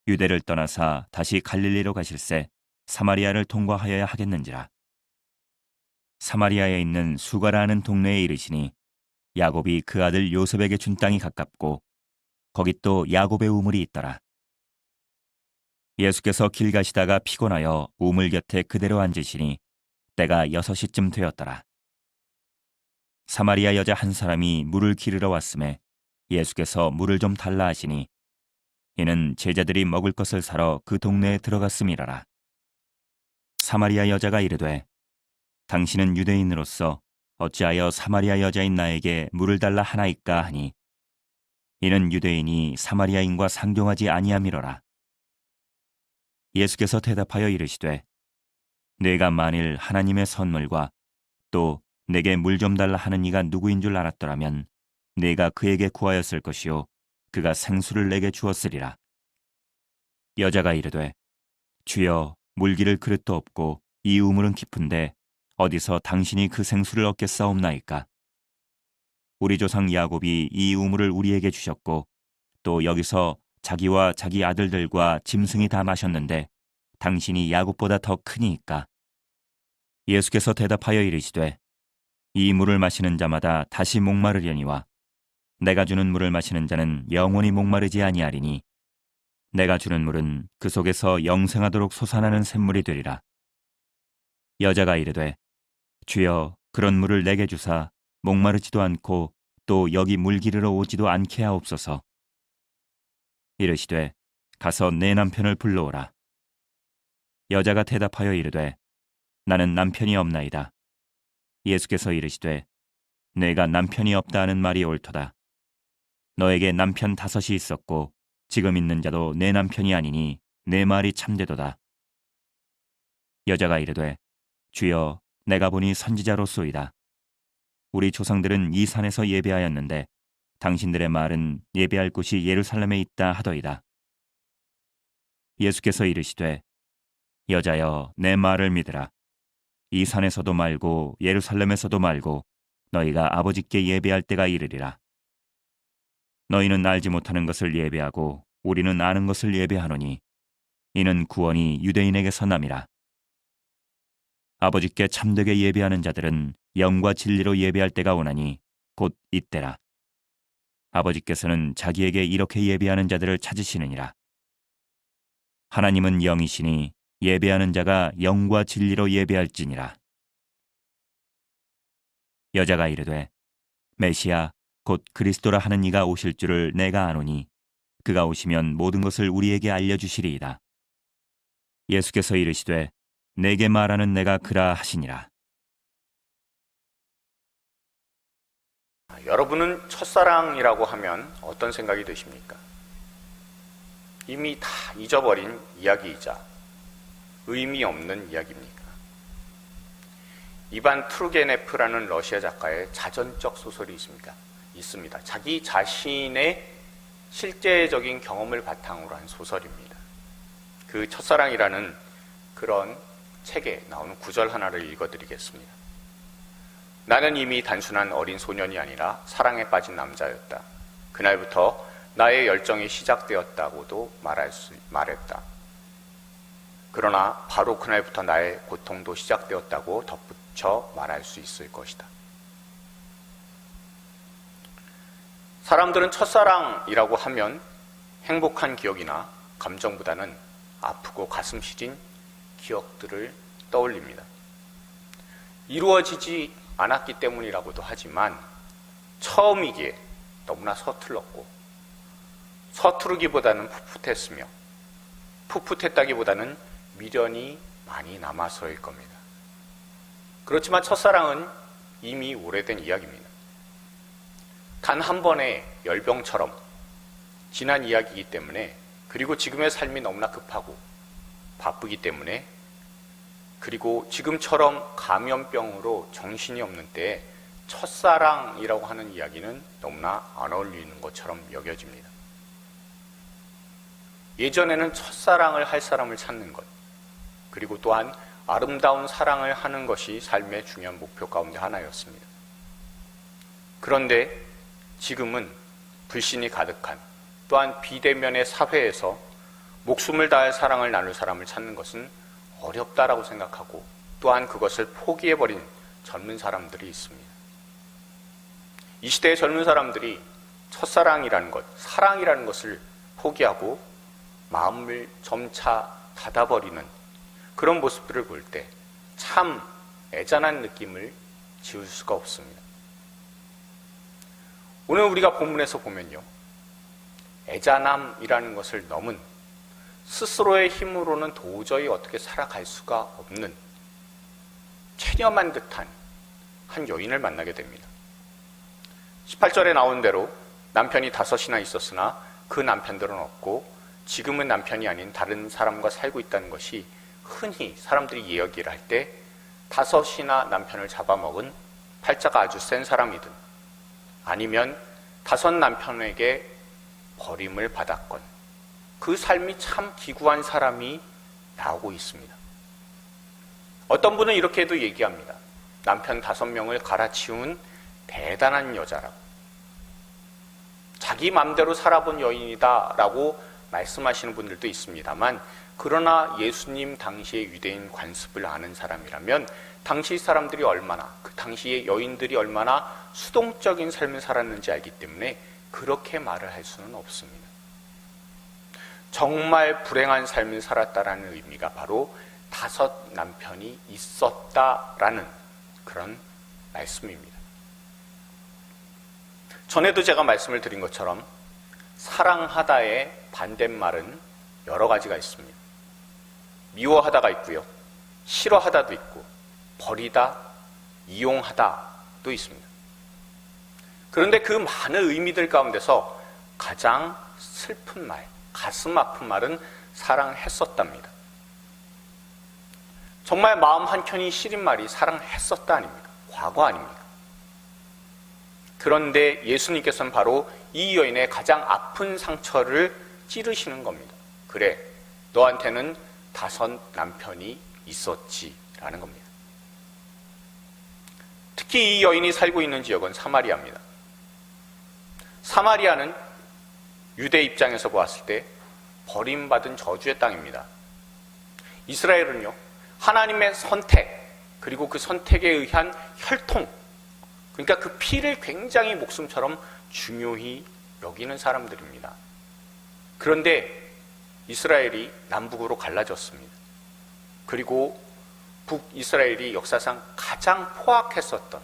유대를 떠나사 다시 갈릴리로 가실새 사마리아를 통과하여야 하겠는지라. 사마리아에 있는 수가라 하는 동네에 이르시니 야곱이 그 아들 요셉에게 준 땅이 가깝고 거기 또 야곱의 우물이 있더라. 예수께서 길 가시다가 피곤하여 우물 곁에 그대로 앉으시니 때가 6시쯤 되었더라. 사마리아 여자 한 사람이 물을 기르러 왔음에 예수께서 물을 좀 달라 하시니 이는 제자들이 먹을 것을 사러 그 동네에 들어갔음이라라. 사마리아 여자가 이르되 당신은 유대인으로서 어찌하여 사마리아 여자인 나에게 물을 달라 하나이까 하니 이는 유대인이 사마리아인과 상종하지 아니함이로라. 예수께서 대답하여 이르시되 내가 만일 하나님의 선물과 또 내게 물 좀 달라 하는 이가 누구인 줄 알았더라면 내가 그에게 구하였을 것이요 그가 생수를 내게 주었으리라. 여자가 이르되 주여 물 기를 그릇도 없고 이 우물은 깊은데 어디서 당신이 그 생수를 얻겠사옵나이까. 우리 조상 야곱이 이 우물을 우리에게 주셨고 또 여기서 자기와 자기 아들들과 짐승이 다 마셨는데 당신이 야곱보다 더 크니이까. 예수께서 대답하여 이르시되 이 물을 마시는 자마다 다시 목마르려니와 내가 주는 물을 마시는 자는 영원히 목마르지 아니하리니 내가 주는 물은 그 속에서 영생하도록 솟아나는 샘물이 되리라. 여자가 이르되 주여 그런 물을 내게 주사 목마르지도 않고 또 여기 물 기르러 오지도 않게 하옵소서. 이르시되 가서 내 남편을 불러오라. 여자가 대답하여 이르되 나는 남편이 없나이다. 예수께서 이르시되 내가 남편이 없다 하는 말이 옳도다. 너에게 남편 5이 있었고 지금 있는 자도 내 남편이 아니니 내 말이 참되도다. 여자가 이르되 주여 내가 보니 선지자로소이다. 우리 조상들은 이 산에서 예배하였는데 당신들의 말은 예배할 곳이 예루살렘에 있다 하더이다. 예수께서 이르시되 여자여 내 말을 믿으라. 이 산에서도 말고 예루살렘에서도 말고 너희가 아버지께 예배할 때가 이르리라. 너희는 알지 못하는 것을 예배하고 우리는 아는 것을 예배하노니 이는 구원이 유대인에게서 남이라. 아버지께 참되게 예배하는 자들은 영과 진리로 예배할 때가 오나니 곧 이때라. 아버지께서는 자기에게 이렇게 예배하는 자들을 찾으시느니라. 하나님은 영이시니 예배하는 자가 영과 진리로 예배할지니라. 여자가 이르되 메시아 곧 그리스도라 하는 이가 오실 줄을 내가 아노니 그가 오시면 모든 것을 우리에게 알려주시리이다. 예수께서 이르시되 내게 말하는 내가 그라 하시니라. 여러분은 첫사랑이라고 하면 어떤 생각이 드십니까? 이미 다 잊어버린 이야기이자 의미 없는 이야기입니까? 이반 투르게네프라는 러시아 작가의 자전적 소설이 있습니다. 자기 자신의 실제적인 경험을 바탕으로 한 소설입니다. 그 첫사랑이라는 그런 책에 나오는 구절 하나를 읽어드리겠습니다. 나는 이미 단순한 어린 소년이 아니라 사랑에 빠진 남자였다. 그날부터 나의 열정이 시작되었다고도 말했다. 그러나 바로 그날부터 나의 고통도 시작되었다고 덧붙여 말할 수 있을 것이다. 사람들은 첫사랑이라고 하면 행복한 기억이나 감정보다는 아프고 가슴 시린 기억들을 떠올립니다. 이루어지지 않았기 때문이라고도 하지만 처음이기에 너무나 서툴렀고 서투르기보다는 풋풋했으며 풋풋했다기보다는 미련이 많이 남아서일 겁니다. 그렇지만 첫사랑은 이미 오래된 이야기입니다. 단 한 번의 열병처럼 지난 이야기이기 때문에 그리고 지금의 삶이 너무나 급하고 바쁘기 때문에 그리고 지금처럼 감염병으로 정신이 없는 때에 첫사랑이라고 하는 이야기는 너무나 안 어울리는 것처럼 여겨집니다. 예전에는 첫사랑을 할 사람을 찾는 것, 그리고 또한 아름다운 사랑을 하는 것이 삶의 중요한 목표 가운데 하나였습니다. 그런데 지금은 불신이 가득한 또한 비대면의 사회에서 목숨을 다할 사랑을 나눌 사람을 찾는 것은 어렵다라고 생각하고 또한 그것을 포기해버린 젊은 사람들이 있습니다. 이 시대의 젊은 사람들이 첫사랑이라는 것, 사랑이라는 것을 포기하고 마음을 점차 닫아버리는 그런 모습들을 볼 때 참 애잔한 느낌을 지울 수가 없습니다. 오늘 우리가 본문에서 보면요, 애잔함이라는 것을 넘은 스스로의 힘으로는 도저히 어떻게 살아갈 수가 없는 체념한 듯한 한 여인을 만나게 됩니다. 18절에 나온 대로 남편이 5이나 있었으나 그 남편들은 없고 지금은 남편이 아닌 다른 사람과 살고 있다는 것이 흔히 사람들이 이야기를 할 때 5이나 남편을 잡아먹은 팔자가 아주 센 사람이든 아니면 5 남편에게 버림을 받았건 그 삶이 참 기구한 사람이 나오고 있습니다. 어떤 분은 이렇게도 얘기합니다. 남편 5명을 갈아치운 대단한 여자라고, 자기 마음대로 살아본 여인이다라고 말씀하시는 분들도 있습니다만, 그러나 예수님 당시의 유대인 관습을 아는 사람이라면 당시 사람들이 얼마나, 그 당시의 여인들이 얼마나 수동적인 삶을 살았는지 알기 때문에 그렇게 말을 할 수는 없습니다. 정말 불행한 삶을 살았다라는 의미가 바로 5 남편이 있었다라는 그런 말씀입니다. 전에도 제가 말씀을 드린 것처럼 사랑하다의 반대말은 여러 가지가 있습니다. 미워하다가 있고요, 싫어하다도 있고, 버리다, 이용하다도 있습니다. 그런데 그 많은 의미들 가운데서 가장 슬픈 말, 가슴 아픈 말은 사랑했었답니다. 정말 마음 한켠이 시린 말이 사랑했었다 아닙니까? 과거 아닙니까? 그런데 예수님께서는 바로 이 여인의 가장 아픈 상처를 찌르시는 겁니다. 그래, 너한테는 5 남편이 있었지라는 겁니다. 특히 이 여인이 살고 있는 지역은 사마리아입니다. 사마리아는 유대 입장에서 보았을 때 버림받은 저주의 땅입니다. 이스라엘은요, 하나님의 선택, 그리고 그 선택에 의한 혈통, 그러니까 그 피를 굉장히 목숨처럼 중요히 여기는 사람들입니다. 그런데 이스라엘이 남북으로 갈라졌습니다. 그리고 북이스라엘이 역사상 가장 포악했었던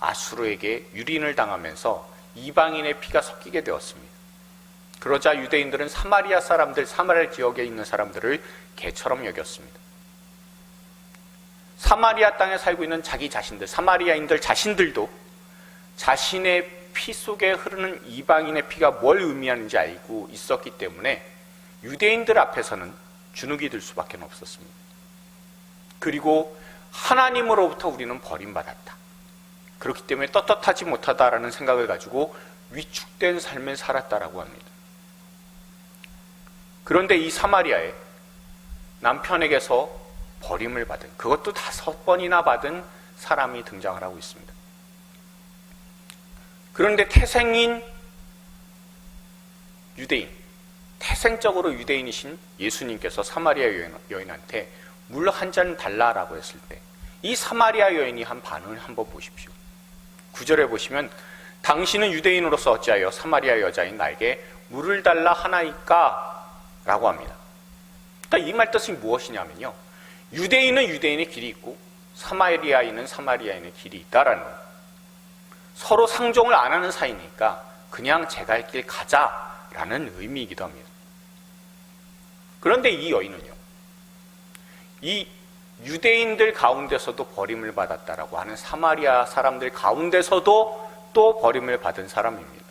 아수르에게 유린을 당하면서 이방인의 피가 섞이게 되었습니다. 그러자 유대인들은 사마리아 사람들, 사마리아 지역에 있는 사람들을 개처럼 여겼습니다. 사마리아 땅에 살고 있는 자기 자신들, 사마리아인들 자신들도 자신의 피 속에 흐르는 이방인의 피가 뭘 의미하는지 알고 있었기 때문에 유대인들 앞에서는 주눅이 들 수밖에 없었습니다. 그리고 하나님으로부터 우리는 버림받았다, 그렇기 때문에 떳떳하지 못하다라는 생각을 가지고 위축된 삶을 살았다라고 합니다. 그런데 이 사마리아에 남편에게서 버림을 받은, 그것도 5번이나 받은 사람이 등장을 하고 있습니다. 그런데 태생인 유대인, 태생적으로 유대인이신 예수님께서 사마리아 여인한테 물 한 잔 달라라고 했을 때 이 사마리아 여인이 한 반응을 한번 보십시오. 9절에 보시면 당신은 유대인으로서 어찌하여 사마리아 여자인 나에게 물을 달라 하나이까? 라고 합니다. 그러니까 이 말 뜻이 무엇이냐면요, 유대인은 유대인의 길이 있고 사마리아인은 사마리아인의 길이 있다라는 거예요. 서로 상종을 안 하는 사이니까 그냥 제 갈 길 가자라는 의미이기도 합니다. 그런데 이 여인은요, 이 유대인들 가운데서도 버림을 받았다라고 하는 사마리아 사람들 가운데서도 또 버림을 받은 사람입니다.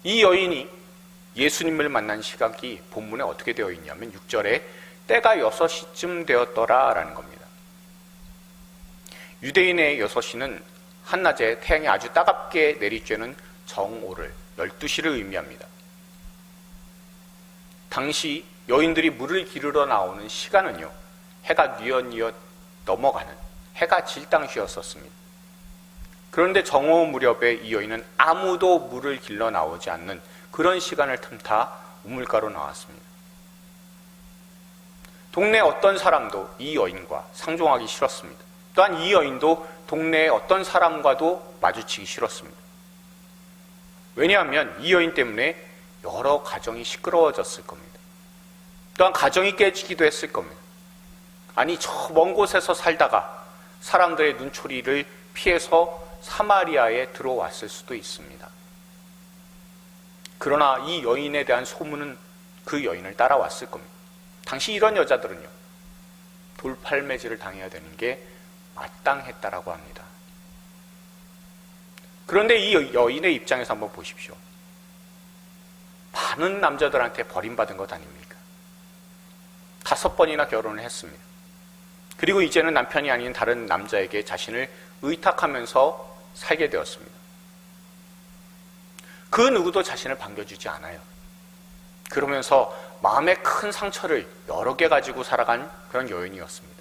이 여인이 예수님을 만난 시각이 본문에 어떻게 되어 있냐면 6절에 때가 6시쯤 되었더라라는 겁니다. 유대인의 6시는 한낮에 태양이 아주 따갑게 내리쬐는 정오를, 12시를 의미합니다. 당시 여인들이 물을 기르러 나오는 시간은요, 해가 뉘엿뉘엿 넘어가는, 해가 질 당시였었습니다. 그런데 정오 무렵에 이 여인은 아무도 물을 길러 나오지 않는 그런 시간을 틈타 우물가로 나왔습니다. 동네 어떤 사람도 이 여인과 상종하기 싫었습니다. 또한 이 여인도 동네의 어떤 사람과도 마주치기 싫었습니다. 왜냐하면 이 여인 때문에 여러 가정이 시끄러워졌을 겁니다. 또한 가정이 깨지기도 했을 겁니다. 아니, 저 먼 곳에서 살다가 사람들의 눈초리를 피해서 사마리아에 들어왔을 수도 있습니다. 그러나 이 여인에 대한 소문은 그 여인을 따라왔을 겁니다. 당시 이런 여자들은요, 돌팔매질을 당해야 되는 게 마땅했다라고 합니다. 그런데 이 여인의 입장에서 한번 보십시오. 많은 남자들한테 버림받은 것 아닙니까? 5번이나 결혼을 했습니다. 그리고 이제는 남편이 아닌 다른 남자에게 자신을 의탁하면서 살게 되었습니다. 그 누구도 자신을 반겨주지 않아요. 그러면서 마음의 큰 상처를 여러 개 가지고 살아간 그런 여인이었습니다.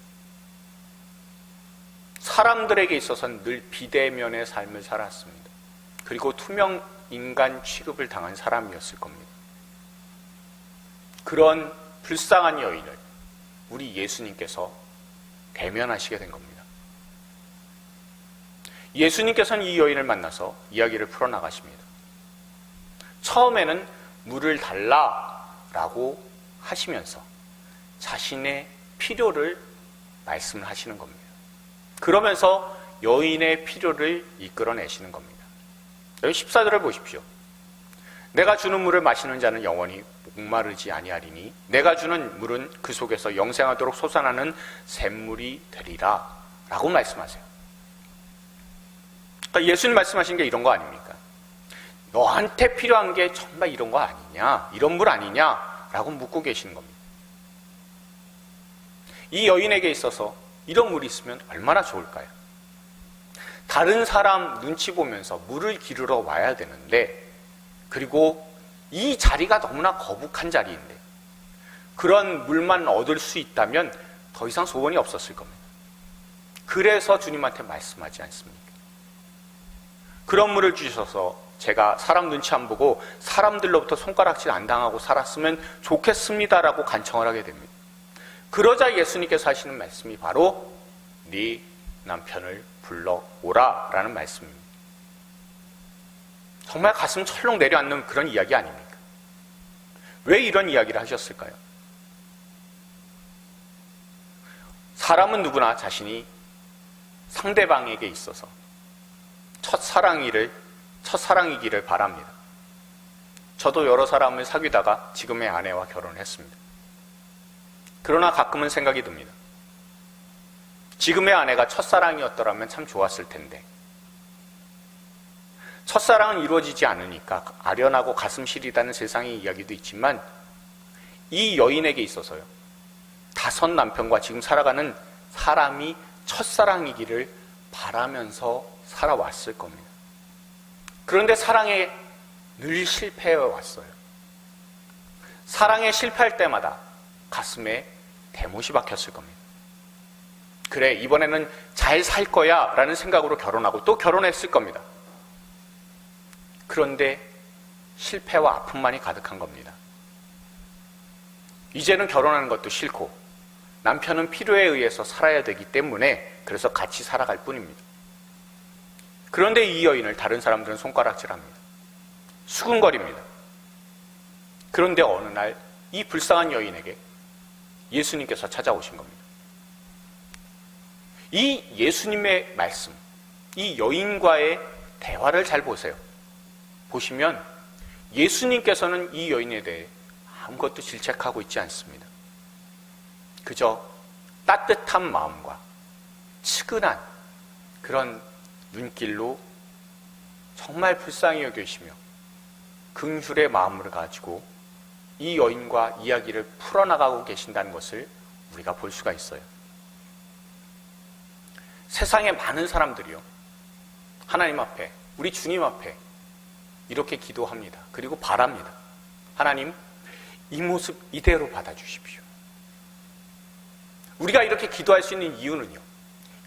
사람들에게 있어서는 늘 비대면의 삶을 살았습니다. 그리고 투명 인간 취급을 당한 사람이었을 겁니다. 그런 불쌍한 여인을 우리 예수님께서 대면하시게 된 겁니다. 예수님께서는 이 여인을 만나서 이야기를 풀어나가십니다. 처음에는 물을 달라라고 하시면서 자신의 필요를 말씀을 하시는 겁니다. 그러면서 여인의 필요를 이끌어내시는 겁니다. 여기 14절을 보십시오. 내가 주는 물을 마시는 자는 영원히 목마르지 아니하리니 내가 주는 물은 그 속에서 영생하도록 솟아나는 샘물이 되리라 라고 말씀하세요. 그러니까 예수님 말씀하신 게 이런 거 아닙니까? 너한테 필요한 게 정말 이런 거 아니냐, 이런 물 아니냐 라고 묻고 계시는 겁니다. 이 여인에게 있어서 이런 물이 있으면 얼마나 좋을까요? 다른 사람 눈치 보면서 물을 기르러 와야 되는데, 그리고 이 자리가 너무나 거북한 자리인데 그런 물만 얻을 수 있다면 더 이상 소원이 없었을 겁니다. 그래서 주님한테 말씀하지 않습니까? 그런 물을 주셔서 제가 사람 눈치 안 보고 사람들로부터 손가락질 안 당하고 살았으면 좋겠습니다라고 간청을 하게 됩니다. 그러자 예수님께서 하시는 말씀이 바로 네 남편을 불러오라 라는 말씀입니다. 정말 가슴 철렁 내려앉는 그런 이야기 아닙니까? 왜 이런 이야기를 하셨을까요? 사람은 누구나 자신이 상대방에게 있어서 첫사랑이기를 바랍니다. 저도 여러 사람을 사귀다가 지금의 아내와 결혼했습니다. 그러나 가끔은 생각이 듭니다. 지금의 아내가 첫사랑이었더라면 참 좋았을 텐데, 첫사랑은 이루어지지 않으니까 아련하고 가슴 시리다는 세상의 이야기도 있지만 이 여인에게 있어서요, 5 남편과 지금 살아가는 사람이 첫사랑이기를 바라면서 살아왔을 겁니다. 그런데 사랑에 늘 실패해 왔어요. 사랑에 실패할 때마다 가슴에 대못이 박혔을 겁니다. 그래, 이번에는 잘 살 거야 라는 생각으로 결혼하고 또 결혼했을 겁니다. 그런데 실패와 아픔만이 가득한 겁니다. 이제는 결혼하는 것도 싫고 남편은 필요에 의해서 살아야 되기 때문에 그래서 같이 살아갈 뿐입니다. 그런데 이 여인을 다른 사람들은 손가락질합니다. 수군거립니다. 그런데 어느 날 이 불쌍한 여인에게 예수님께서 찾아오신 겁니다. 이 예수님의 말씀, 이 여인과의 대화를 잘 보세요. 보시면 예수님께서는 이 여인에 대해 아무것도 질책하고 있지 않습니다. 그저 따뜻한 마음과 측은한 그런 눈길로 정말 불쌍히 여기시며 긍휼의 마음을 가지고 이 여인과 이야기를 풀어나가고 계신다는 것을 우리가 볼 수가 있어요. 세상에 많은 사람들이요, 하나님 앞에, 우리 주님 앞에 이렇게 기도합니다. 그리고 바랍니다. 하나님, 이 모습 이대로 받아주십시오. 우리가 이렇게 기도할 수 있는 이유는요,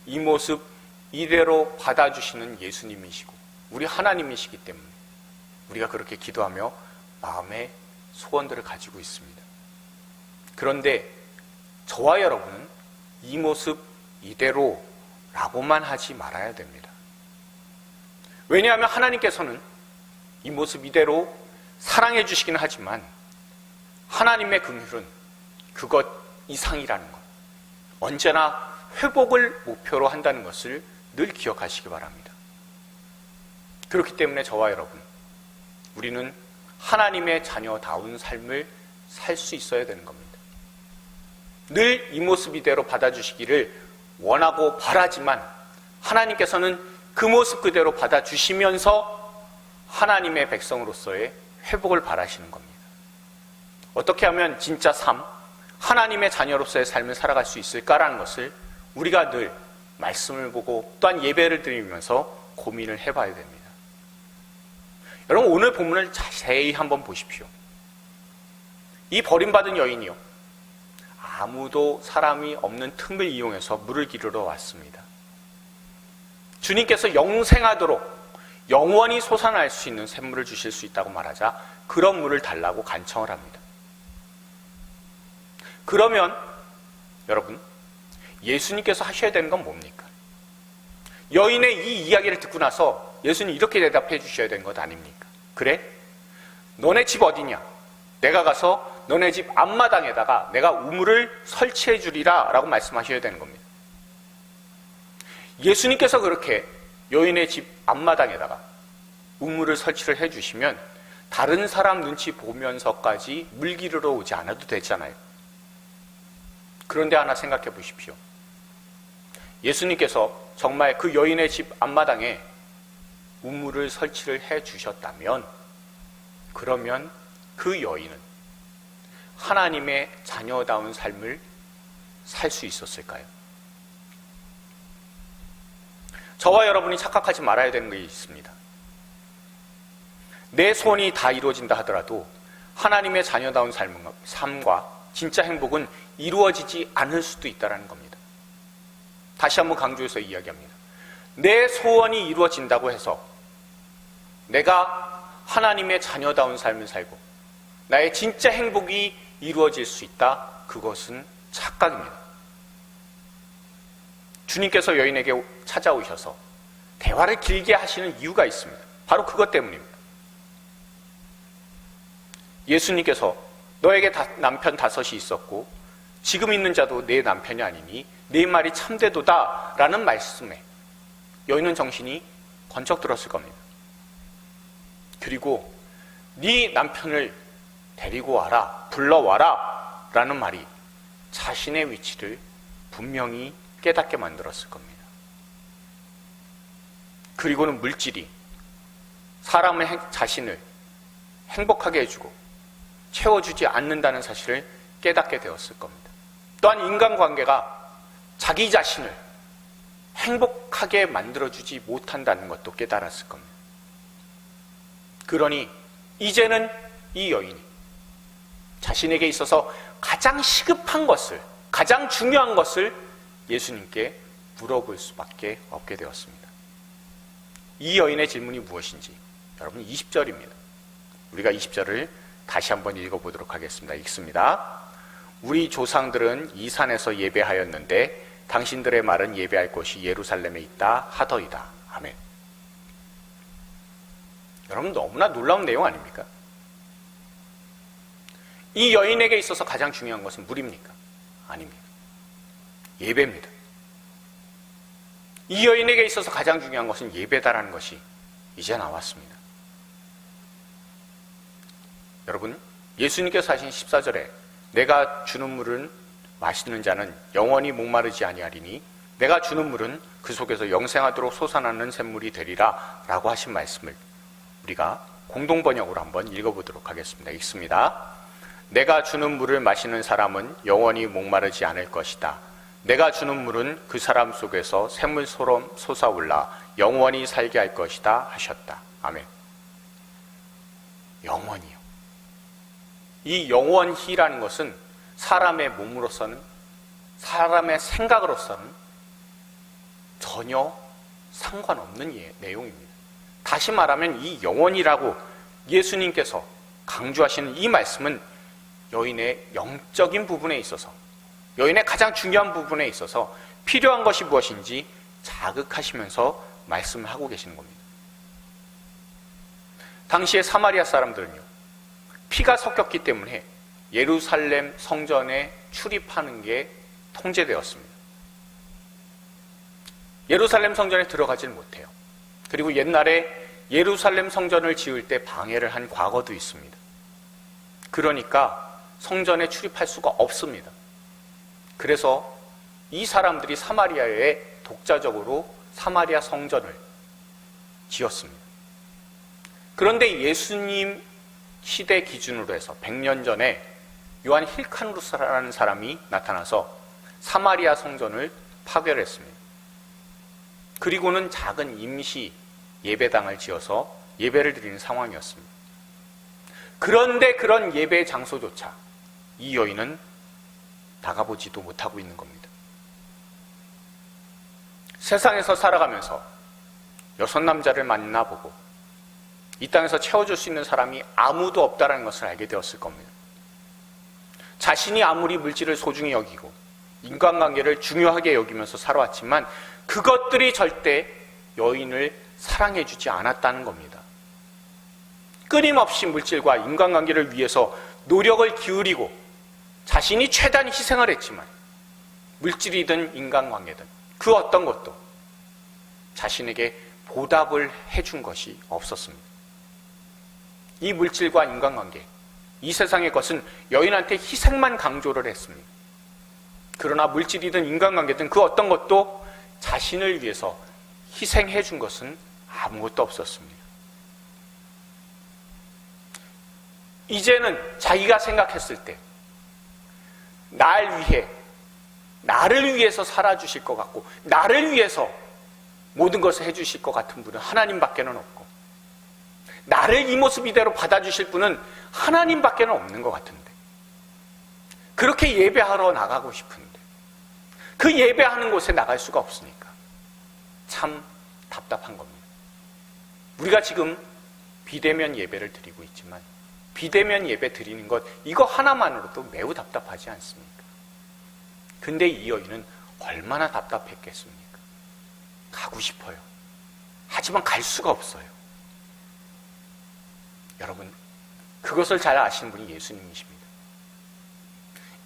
이 모습 이대로 받아주시는 예수님이시고 우리 하나님이시기 때문에 우리가 그렇게 기도하며 마음에 소원들을 가지고 있습니다. 그런데 저와 여러분은 이 모습 이대로라고만 하지 말아야 됩니다. 왜냐하면 하나님께서는 이 모습 이대로 사랑해 주시긴 하지만 하나님의 긍휼은 그것 이상이라는 것, 언제나 회복을 목표로 한다는 것을 늘 기억하시기 바랍니다. 그렇기 때문에 저와 여러분, 우리는 하나님의 자녀다운 삶을 살 수 있어야 되는 겁니다. 늘 이 모습 이대로 받아주시기를 원하고 바라지만 하나님께서는 그 모습 그대로 받아주시면서 하나님의 백성으로서의 회복을 바라시는 겁니다. 어떻게 하면 진짜 삶, 하나님의 자녀로서의 삶을 살아갈 수 있을까라는 것을 우리가 늘 말씀을 보고 또한 예배를 드리면서 고민을 해봐야 됩니다. 여러분, 오늘 본문을 자세히 한번 보십시오. 이 버림받은 여인이요, 아무도 사람이 없는 틈을 이용해서 물을 기르러 왔습니다. 주님께서 영생하도록 영원히 솟아날 수 있는 샘물을 주실 수 있다고 말하자 그런 물을 달라고 간청을 합니다. 그러면 여러분, 예수님께서 하셔야 되는 건 뭡니까? 여인의 이 이야기를 듣고 나서 예수님 이렇게 대답해 주셔야 되는 것 아닙니까? 그래? 너네 집 어디냐? 내가 가서 너네 집 앞마당에다가 내가 우물을 설치해 주리라 라고 말씀하셔야 되는 겁니다. 예수님께서 그렇게 여인의 집 앞마당에다가 우물을 설치를 해 주시면 다른 사람 눈치 보면서까지 물 기르러 오지 않아도 되잖아요. 그런데 하나 생각해 보십시오. 예수님께서 정말 그 여인의 집 앞마당에 우물을 설치를 해 주셨다면, 그러면 그 여인은 하나님의 자녀다운 삶을 살 수 있었을까요? 저와 여러분이 착각하지 말아야 되는 게 있습니다. 내 소원이 다 이루어진다 하더라도 하나님의 자녀다운 삶과 진짜 행복은 이루어지지 않을 수도 있다는 겁니다. 다시 한번 강조해서 이야기합니다. 내 소원이 이루어진다고 해서 내가 하나님의 자녀다운 삶을 살고 나의 진짜 행복이 이루어질 수 있다? 그것은 착각입니다. 주님께서 여인에게 찾아오셔서 대화를 길게 하시는 이유가 있습니다. 바로 그것 때문입니다. 예수님께서 너에게 남편 5이 있었고 지금 있는 자도 내 남편이 아니니 네 말이 참되도다 라는 말씀에 여인은 정신이 번쩍 들었을 겁니다. 그리고 네 남편을 데리고 와라, 불러와라 라는 말이 자신의 위치를 분명히 깨닫게 만들었을 겁니다. 그리고는 물질이 사람의 자신을 행복하게 해주고 채워주지 않는다는 사실을 깨닫게 되었을 겁니다. 또한 인간관계가 자기 자신을 행복하게 만들어주지 못한다는 것도 깨달았을 겁니다. 그러니 이제는 이 여인이 자신에게 있어서 가장 시급한 것을, 가장 중요한 것을 예수님께 물어볼 수밖에 없게 되었습니다. 이 여인의 질문이 무엇인지 여러분 20절입니다. 우리가 20절을 다시 한번 읽어보도록 하겠습니다. 읽습니다. 우리 조상들은 이 산에서 예배하였는데 당신들의 말은 예배할 곳이 예루살렘에 있다 하더이다. 아멘. 여러분, 너무나 놀라운 내용 아닙니까? 이 여인에게 있어서 가장 중요한 것은 물입니까? 아닙니다. 예배입니다. 이 여인에게 있어서 가장 중요한 것은 예배다라는 것이 이제 나왔습니다. 여러분, 예수님께서 하신 14절에 내가 주는 물은 마시는 자는 영원히 목마르지 아니하리니 내가 주는 물은 그 속에서 영생하도록 솟아나는 샘물이 되리라 라고 하신 말씀을 우리가 공동번역으로 한번 읽어보도록 하겠습니다. 읽습니다. 내가 주는 물을 마시는 사람은 영원히 목마르지 않을 것이다. 내가 주는 물은 그 사람 속에서 샘물처럼 솟아올라 영원히 살게 할 것이다 하셨다. 아멘. 영원히요. 이 영원히라는 것은 사람의 몸으로서는, 사람의 생각으로서는 전혀 상관없는 내용입니다. 다시 말하면 이 영원이라고 예수님께서 강조하시는 이 말씀은 여인의 영적인 부분에 있어서, 여인의 가장 중요한 부분에 있어서 필요한 것이 무엇인지 자극하시면서 말씀을 하고 계시는 겁니다. 당시에 사마리아 사람들은요, 피가 섞였기 때문에 예루살렘 성전에 출입하는 게 통제되었습니다. 예루살렘 성전에 들어가질 못해요. 그리고 옛날에 예루살렘 성전을 지을 때 방해를 한 과거도 있습니다. 그러니까 성전에 출입할 수가 없습니다. 그래서 이 사람들이 사마리아에 독자적으로 사마리아 성전을 지었습니다. 그런데 예수님 시대 기준으로 해서 100년 전에 요한 힐카누스라는 사람이 나타나서 사마리아 성전을 파괴했습니다. 그리고는 작은 임시 예배당을 지어서 예배를 드리는 상황이었습니다. 그런데 그런 예배 장소조차 이 여인은 나가보지도 못하고 있는 겁니다. 세상에서 살아가면서 6남자를 만나보고 이 땅에서 채워줄 수 있는 사람이 아무도 없다는 것을 알게 되었을 겁니다. 자신이 아무리 물질을 소중히 여기고 인간관계를 중요하게 여기면서 살아왔지만 그것들이 절대 여인을 사랑해주지 않았다는 겁니다. 끊임없이 물질과 인간관계를 위해서 노력을 기울이고 자신이 최대한 희생을 했지만 물질이든 인간관계든 그 어떤 것도 자신에게 보답을 해준 것이 없었습니다. 이 물질과 인간관계, 이 세상의 것은 여인한테 희생만 강조를 했습니다. 그러나 물질이든 인간관계든 그 어떤 것도 자신을 위해서 희생해 준 것은 아무것도 없었습니다. 이제는 자기가 생각했을 때 나를 위해서 살아주실 것 같고 나를 위해서 모든 것을 해주실 것 같은 분은 하나님밖에는 없고 나를 이 모습 이대로 받아주실 분은 하나님밖에는 없는 것 같은데 그렇게 예배하러 나가고 싶은데 그 예배하는 곳에 나갈 수가 없으니까 참 답답한 겁니다. 우리가 지금 비대면 예배를 드리고 있지만 비대면 예배 드리는 것 이거 하나만으로도 매우 답답하지 않습니까? 근데 이 여인은 얼마나 답답했겠습니까? 가고 싶어요. 하지만 갈 수가 없어요. 여러분, 그것을 잘 아시는 분이 예수님이십니다.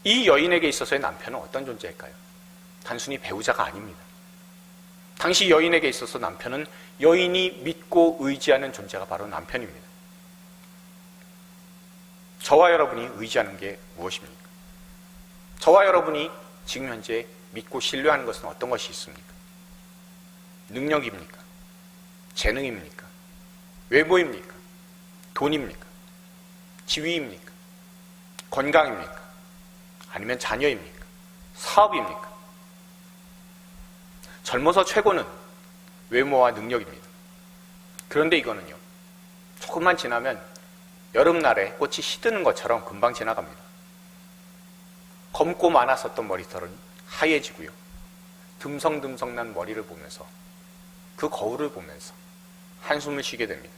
이 여인에게 있어서의 남편은 어떤 존재일까요? 단순히 배우자가 아닙니다. 당시 여인에게 있어서 남편은 여인이 믿고 의지하는 존재가 바로 남편입니다. 저와 여러분이 의지하는 게 무엇입니까? 저와 여러분이 지금 현재 믿고 신뢰하는 것은 어떤 것이 있습니까? 능력입니까? 재능입니까? 외모입니까? 돈입니까? 지위입니까? 건강입니까? 아니면 자녀입니까? 사업입니까? 젊어서 최고는 외모와 능력입니다. 그런데 이거는요, 조금만 지나면 여름날에 꽃이 시드는 것처럼 금방 지나갑니다. 검고 많았었던 머리털은 하얘지고요. 듬성듬성난 머리를 보면서 그 거울을 보면서 한숨을 쉬게 됩니다.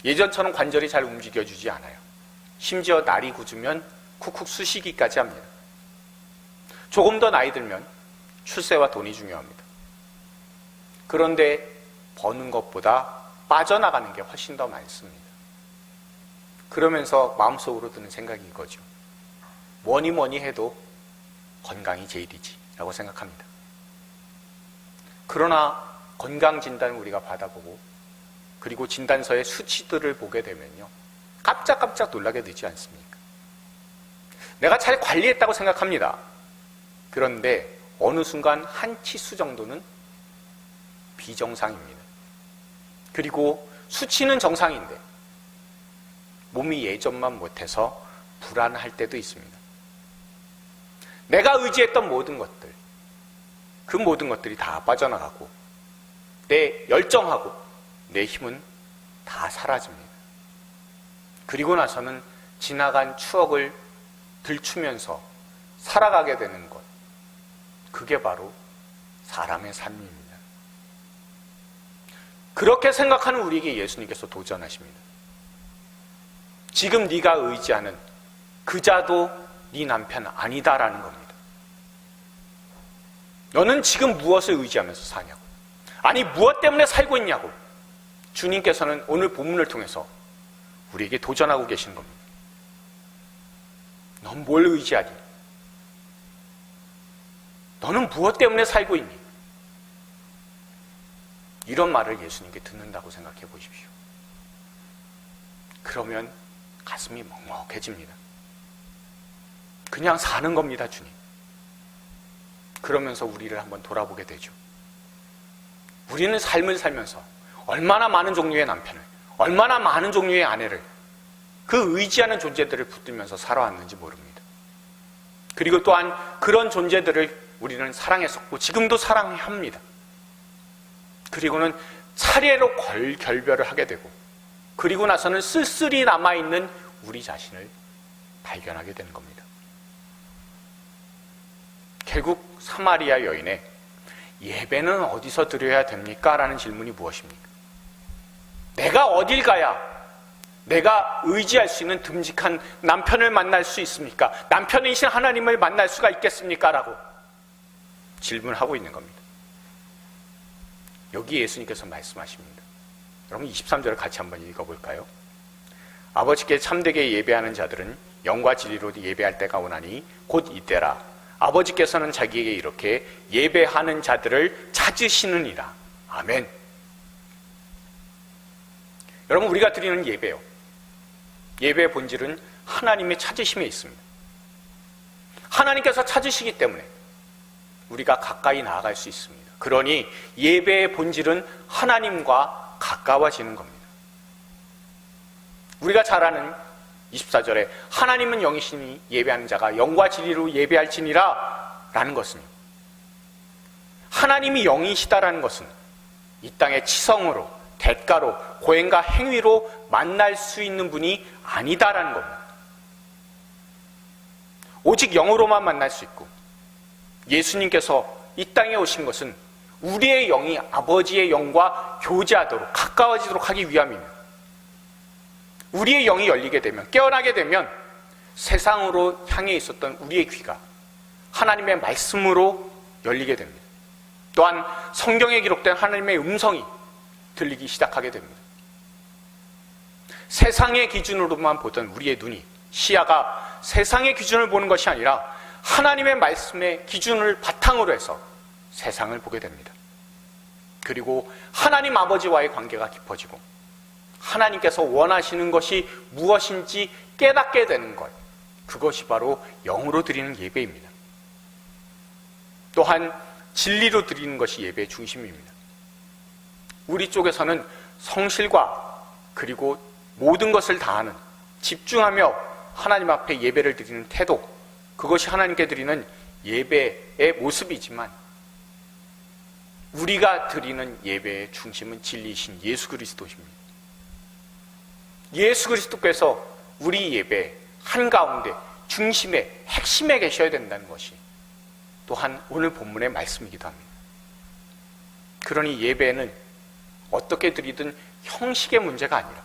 예전처럼 관절이 잘 움직여주지 않아요. 심지어 날이 굳으면 쿡쿡 쑤시기까지 합니다. 조금 더 나이 들면 출세와 돈이 중요합니다. 그런데 버는 것보다 빠져나가는 게 훨씬 더 많습니다. 그러면서 마음속으로 드는 생각이 이거죠. 뭐니 해도 건강이 제일이지 라고 생각합니다. 그러나 건강진단을 우리가 받아보고 그리고 진단서의 수치들을 보게 되면요, 깜짝깜짝 놀라게 되지 않습니까? 내가 잘 관리했다고 생각합니다. 그런데 어느 순간 한 치수 정도는 비정상입니다. 그리고 수치는 정상인데 몸이 예전만 못해서 불안할 때도 있습니다. 내가 의지했던 모든 것들, 그 모든 것들이 다 빠져나가고 내 열정하고 내 힘은 다 사라집니다. 그리고 나서는 지나간 추억을 들추면서 살아가게 되는 것, 그게 바로 사람의 삶입니다. 그렇게 생각하는 우리에게 예수님께서 도전하십니다. 지금 네가 의지하는 그 자도 네 남편 아니다라는 겁니다. 너는 지금 무엇을 의지하면서 사냐고. 아니 무엇 때문에 살고 있냐고. 주님께서는 오늘 본문을 통해서 우리에게 도전하고 계신 겁니다. 넌 뭘 의지하니? 너는 무엇 때문에 살고 있니? 이런 말을 예수님께 듣는다고 생각해 보십시오. 그러면 가슴이 먹먹해집니다. 그냥 사는 겁니다, 주님. 그러면서 우리를 한번 돌아보게 되죠. 우리는 삶을 살면서 얼마나 많은 종류의 남편을, 얼마나 많은 종류의 아내를, 그 의지하는 존재들을 붙들면서 살아왔는지 모릅니다. 그리고 또한 그런 존재들을 우리는 사랑했었고 지금도 사랑합니다. 그리고는 차례로 결별을 하게 되고 그리고 나서는 쓸쓸히 남아있는 우리 자신을 발견하게 되는 겁니다. 결국 사마리아 여인의 예배는 어디서 드려야 됩니까? 라는 질문이 무엇입니까? 내가 어딜 가야 내가 의지할 수 있는 듬직한 남편을 만날 수 있습니까? 남편이신 하나님을 만날 수가 있겠습니까? 라고 질문하고 있는 겁니다. 여기 예수님께서 말씀하십니다. 여러분 23절을 같이 한번 읽어볼까요? 아버지께 참되게 예배하는 자들은 영과 진리로 예배할 때가 오나니 곧 이때라. 아버지께서는 자기에게 이렇게 예배하는 자들을 찾으시느니라. 아멘. 여러분 우리가 드리는 예배요. 예배의 본질은 하나님의 찾으심에 있습니다. 하나님께서 찾으시기 때문에 우리가 가까이 나아갈 수 있습니다. 그러니 예배의 본질은 하나님과 가까워지는 겁니다. 우리가 잘 아는 24절에 하나님은 영이시니 예배하는 자가 영과 진리로 예배할지니라 라는 것은요, 하나님이 영이시다라는 것은 이 땅의 치성으로, 대가로, 고행과 행위로 만날 수 있는 분이 아니다라는 겁니다. 오직 영으로만 만날 수 있고, 예수님께서 이 땅에 오신 것은 우리의 영이 아버지의 영과 교제하도록, 가까워지도록 하기 위함입니다. 우리의 영이 열리게 되면, 깨어나게 되면 세상으로 향해 있었던 우리의 귀가 하나님의 말씀으로 열리게 됩니다. 또한 성경에 기록된 하나님의 음성이 들리기 시작하게 됩니다. 세상의 기준으로만 보던 우리의 눈이, 시야가 세상의 기준을 보는 것이 아니라 하나님의 말씀의 기준을 바탕으로 해서 세상을 보게 됩니다. 그리고 하나님 아버지와의 관계가 깊어지고 하나님께서 원하시는 것이 무엇인지 깨닫게 되는 것, 그것이 바로 영으로 드리는 예배입니다. 또한 진리로 드리는 것이 예배의 중심입니다. 우리 쪽에서는 성실과 그리고 모든 것을 다하는, 집중하며 하나님 앞에 예배를 드리는 태도, 그것이 하나님께 드리는 예배의 모습이지만 우리가 드리는 예배의 중심은 진리이신 예수 그리스도십니다. 예수 그리스도께서 우리 예배 한가운데 중심에, 핵심에 계셔야 된다는 것이 또한 오늘 본문의 말씀이기도 합니다. 그러니 예배는 어떻게 드리든 형식의 문제가 아니라,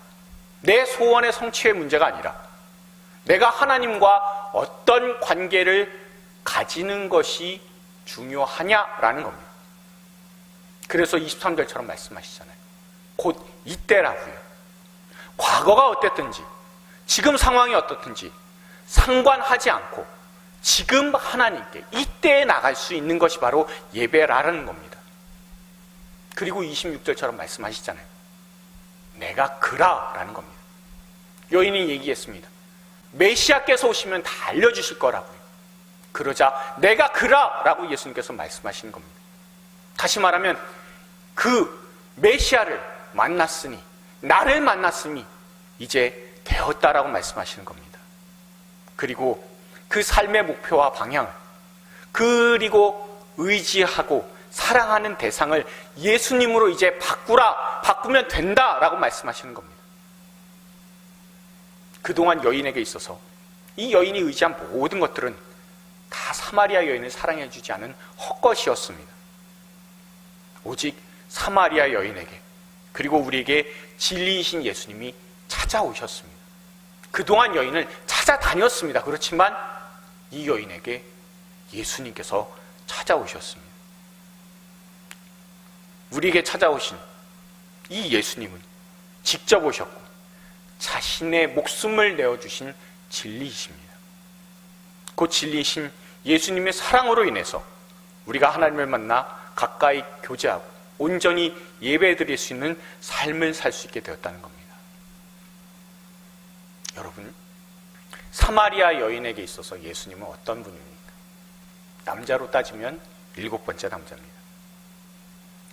내 소원의 성취의 문제가 아니라 내가 하나님과 어떤 관계를 가지는 것이 중요하냐라는 겁니다. 그래서 23절처럼 말씀하시잖아요. 곧 이때라고요. 과거가 어땠든지 지금 상황이 어떻든지 상관하지 않고 지금 하나님께 이때에 나갈 수 있는 것이 바로 예배라는 겁니다. 그리고 26절처럼 말씀하시잖아요. 내가 그라라는 겁니다. 여인이 얘기했습니다. 메시아께서 오시면 다 알려주실 거라고요. 그러자 내가 그라라고 예수님께서 말씀하시는 겁니다. 다시 말하면 그 메시아를 만났으니, 나를 만났으니 이제 되었다라고 말씀하시는 겁니다. 그리고 그 삶의 목표와 방향을, 그리고 의지하고 사랑하는 대상을 예수님으로 이제 바꾸면 된다라고 말씀하시는 겁니다. 그동안 여인에게 있어서 이 여인이 의지한 모든 것들은 다 사마리아 여인을 사랑해 주지 않은 헛것이었습니다. 오직 사마리아 여인에게, 그리고 우리에게 진리이신 예수님이 찾아오셨습니다. 그동안 여인을 찾아다녔습니다. 그렇지만 이 여인에게 예수님께서 찾아오셨습니다. 우리에게 찾아오신 이 예수님은 직접 오셨고 자신의 목숨을 내어주신 진리이십니다. 그 진리이신 예수님의 사랑으로 인해서 우리가 하나님을 만나 가까이 교제하고 온전히 예배드릴 수 있는 삶을 살 수 있게 되었다는 겁니다. 여러분, 사마리아 여인에게 있어서 예수님은 어떤 분입니까? 남자로 따지면 7번째 남자입니다.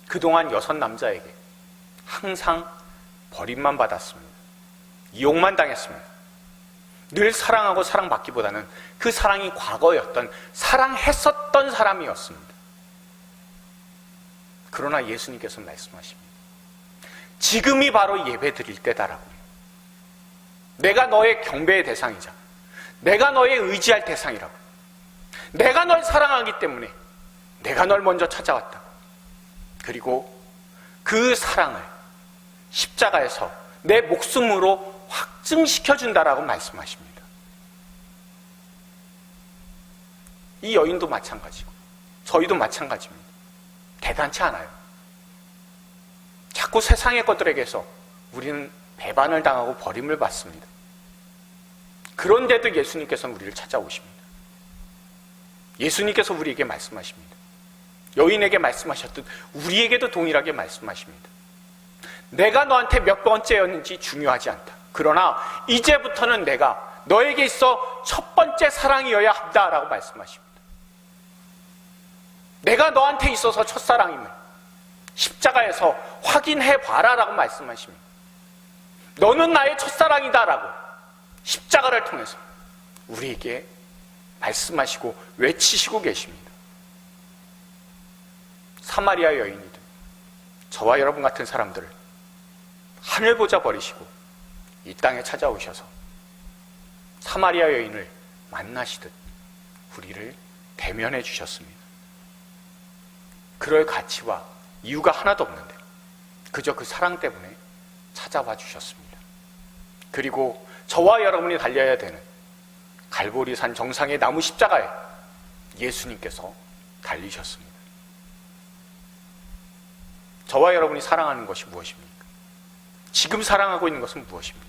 그동안 6 남자에게 항상 버림만 받았습니다. 이용만 당했습니다. 늘 사랑하고 사랑받기보다는 그 사랑이 과거였던, 사랑했었던 사람이었습니다. 그러나 예수님께서 말씀하십니다. 지금이 바로 예배 드릴 때다라고. 내가 너의 경배의 대상이자 내가 너의 의지할 대상이라고. 내가 널 사랑하기 때문에 내가 널 먼저 찾아왔다고. 그리고 그 사랑을 십자가에서 내 목숨으로 확증시켜준다라고 말씀하십니다. 이 여인도 마찬가지고 저희도 마찬가지입니다. 대단치 않아요. 자꾸 세상의 것들에게서 우리는 배반을 당하고 버림을 받습니다. 그런데도 예수님께서는 우리를 찾아오십니다. 예수님께서 우리에게 말씀하십니다. 여인에게 말씀하셨듯 우리에게도 동일하게 말씀하십니다. 내가 너한테 몇 번째였는지 중요하지 않다. 그러나 이제부터는 내가 너에게 있어 첫 번째 사랑이어야 한다라고 말씀하십니다. 내가 너한테 있어서 첫사랑임을 십자가에서 확인해봐라 라고 말씀하십니다. 너는 나의 첫사랑이다라고 십자가를 통해서 우리에게 말씀하시고 외치시고 계십니다. 사마리아 여인이든 저와 여러분 같은 사람들을 하늘 보자 버리시고 이 땅에 찾아오셔서 사마리아 여인을 만나시듯 우리를 대면해 주셨습니다. 그럴 가치와 이유가 하나도 없는데 그저 그 사랑 때문에 찾아와 주셨습니다. 그리고 저와 여러분이 달려야 되는 갈보리산 정상의 나무 십자가에 예수님께서 달리셨습니다. 저와 여러분이 사랑하는 것이 무엇입니까? 지금 사랑하고 있는 것은 무엇입니까?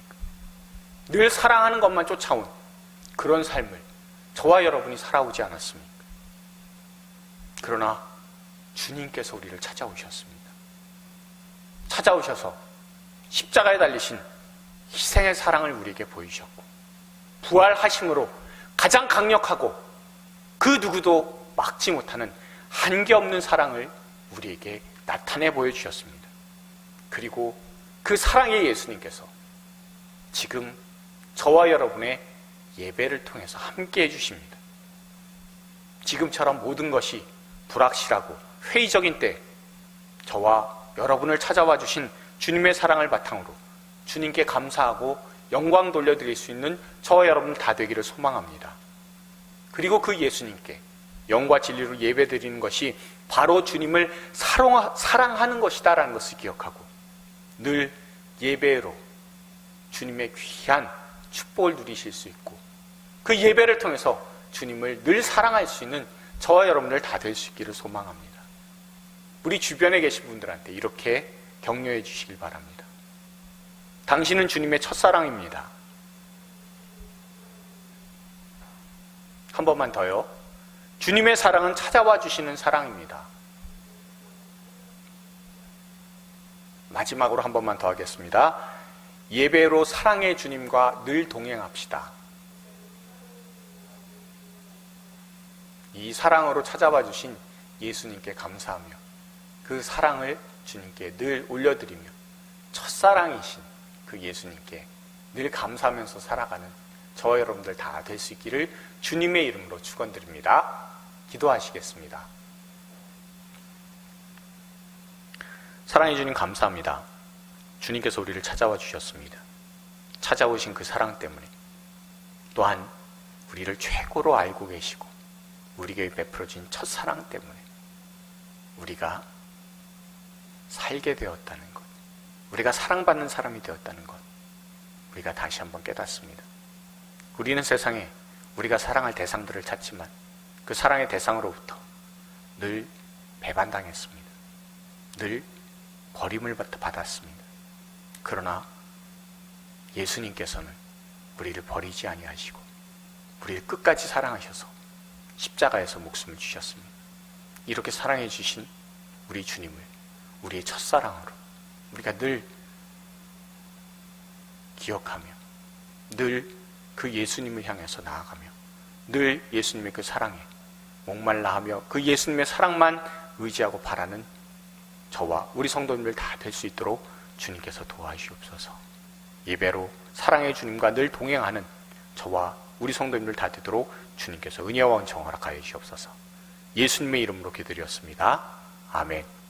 늘 사랑하는 것만 쫓아온 그런 삶을 저와 여러분이 살아오지 않았습니까? 그러나 주님께서 우리를 찾아오셨습니다. 찾아오셔서 십자가에 달리신 희생의 사랑을 우리에게 보이셨고 부활하심으로 가장 강력하고 그 누구도 막지 못하는 한계없는 사랑을 우리에게 나타내 보여주셨습니다. 그리고 그 사랑의 예수님께서 지금 저와 여러분의 예배를 통해서 함께 해주십니다. 지금처럼 모든 것이 불확실하고 회의적인 때 저와 여러분을 찾아와 주신 주님의 사랑을 바탕으로 주님께 감사하고 영광 돌려드릴 수 있는 저와 여러분 다 되기를 소망합니다. 그리고 그 예수님께 영과 진리로 예배드리는 것이 바로 주님을 사랑하는 것이다라는 것을 기억하고 늘 예배로 주님의 귀한 축복을 누리실 수 있고 그 예배를 통해서 주님을 늘 사랑할 수 있는 저와 여러분들 다 될 수 있기를 소망합니다. 우리 주변에 계신 분들한테 이렇게 격려해 주시길 바랍니다. 당신은 주님의 첫사랑입니다. 한 번만 더요. 주님의 사랑은 찾아와 주시는 사랑입니다. 마지막으로 한 번만 더 하겠습니다. 예배로 사랑의 주님과 늘 동행합시다. 이 사랑으로 찾아와 주신 예수님께 감사하며 그 사랑을 주님께 늘 올려드리며 첫사랑이신 그 예수님께 늘 감사하면서 살아가는 저와 여러분들 다 될 수 있기를 주님의 이름으로 축원드립니다. 기도하시겠습니다. 사랑해 주님 감사합니다. 주님께서 우리를 찾아와 주셨습니다. 찾아오신 그 사랑 때문에 또한 우리를 최고로 알고 계시고 우리에게 베풀어진 첫사랑 때문에 우리가 살게 되었다는 것, 우리가 사랑받는 사람이 되었다는 것, 우리가 다시 한번 깨닫습니다. 우리는 세상에 우리가 사랑할 대상들을 찾지만 그 사랑의 대상으로부터 늘 배반당했습니다. 늘 버림을 받았습니다. 그러나 예수님께서는 우리를 버리지 아니하시고 우리를 끝까지 사랑하셔서 십자가에서 목숨을 주셨습니다. 이렇게 사랑해 주신 우리 주님을 우리의 첫사랑으로 우리가 늘 기억하며 늘 그 예수님을 향해서 나아가며 늘 예수님의 그 사랑에 목말라 하며 그 예수님의 사랑만 의지하고 바라는 저와 우리 성도님들 다 될 수 있도록 주님께서 도와주옵소서. 예배로 사랑의 주님과 늘 동행하는 저와 우리 성도님들 다 되도록 주님께서 은혜와 은총을 허락하여 주옵소서. 예수님의 이름으로 기도드렸습니다. 아멘.